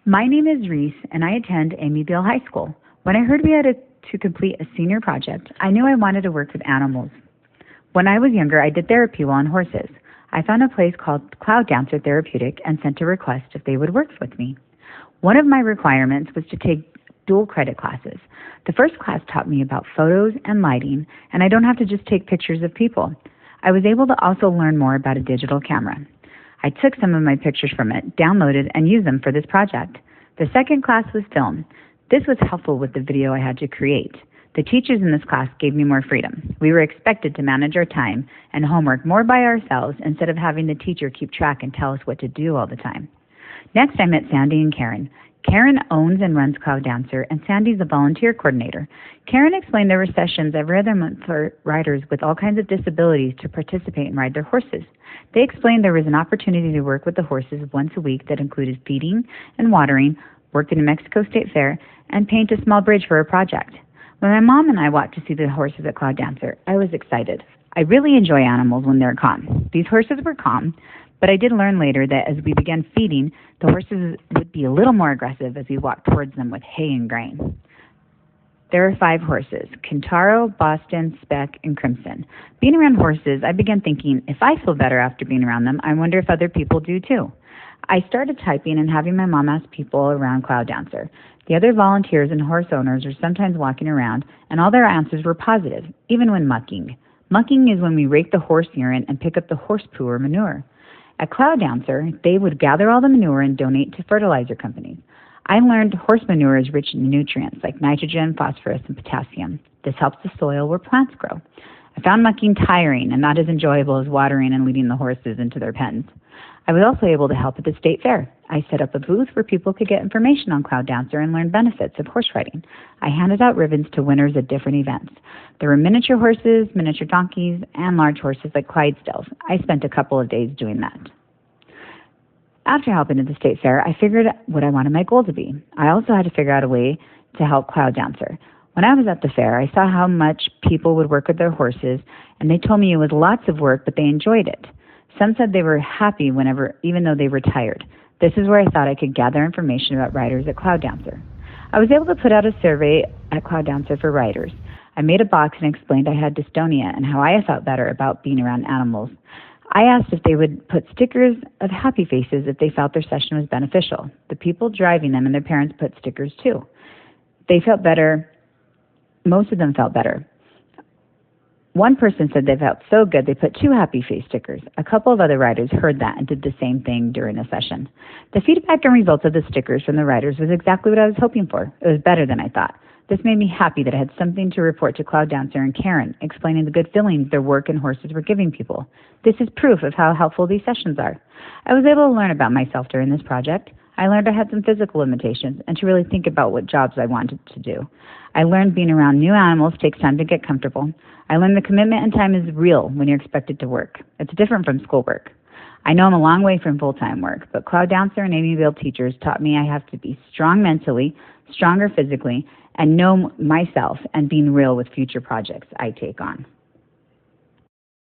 My name is Reese, and I attend Amyville High School. When I heard we had to complete a senior project, I knew I wanted to work with animals. When I was younger, I did therapy while on horses. I found a place called Cloud Dancer Therapeutic and sent a request if they would work with me. One of my requirements was to take dual credit classes. The first class taught me about photos and lighting, and I don't have to just take pictures of people. I was able to also learn more about a digital camera. I took some of my pictures from it, downloaded, and used them for this project. The second class was film. This was helpful with the video I had to create. The teachers in this class gave me more freedom. We were expected to manage our time and homework more by ourselves instead of having the teacher keep track and tell us what to do all the time. Next, I met Sandy and Karen. Karen owns and runs Cloud Dancer, and Sandy's a volunteer coordinator. Karen explained there were sessions every other month for riders with all kinds of disabilities to participate and ride their horses. They explained there was an opportunity to work with the horses once a week that included feeding and watering, work in the Mexico State Fair, and paint a small bridge for a project. When my mom and I walked to see the horses at Cloud Dancer, I was excited. I really enjoy animals when they're calm. These horses were calm, but I did learn later that as we began feeding, the horses would be a little more aggressive as we walked towards them with hay and grain. There are 5 horses: Kintaro, Boston, Speck, and Crimson. Being around horses, I began thinking, if I feel better after being around them, I wonder if other people do too. I started typing and having my mom ask people around Cloud Dancer. The other volunteers and horse owners are sometimes walking around, and all their answers were positive, even when mucking. Mucking is when we rake the horse urine and pick up the horse poo or manure. At Cloud Dancer, they would gather all the manure and donate to fertilizer companies. I learned horse manure is rich in nutrients like nitrogen, phosphorus, and potassium. This helps the soil where plants grow. I found mucking tiring and not as enjoyable as watering and leading the horses into their pens. I was also able to help at the state fair. I set up a booth where people could get information on Cloud Dancer and learn benefits of horse riding. I handed out ribbons to winners at different events. There were miniature horses, miniature donkeys, and large horses like Clydesdales. I spent a couple of days doing that. After helping at the state fair, I figured what I wanted my goal to be. I also had to figure out a way to help Cloud Dancer. When I was at the fair, I saw how much people would work with their horses, and they told me it was lots of work, but they enjoyed it. Some said they were happy even though they were tired. This is where I thought I could gather information about riders at Cloud Dancer. I was able to put out a survey at Cloud Dancer for riders. I made a box and explained I had dystonia and how I felt better about being around animals. I asked if they would put stickers of happy faces if they felt their session was beneficial. The people driving them and their parents put stickers too. They felt better. Most of them felt better. One person said they felt so good they put 2 happy face stickers. A couple of other riders heard that and did the same thing during a session. The feedback and results of the stickers from the riders was exactly what I was hoping for. It was better than I thought. This made me happy that I had something to report to Cloud Dancer and Karen, explaining the good feelings their work and horses were giving people. This is proof of how helpful these sessions are. I was able to learn about myself during this project. I learned I had some physical limitations and to really think about what jobs I wanted to do. I learned being around new animals takes time to get comfortable. I learned the commitment and time is real when you're expected to work. It's different from schoolwork. I know I'm a long way from full-time work, but Cloud Dancer and Amyville teachers taught me I have to be strong mentally, stronger physically, and know myself and being real with future projects I take on.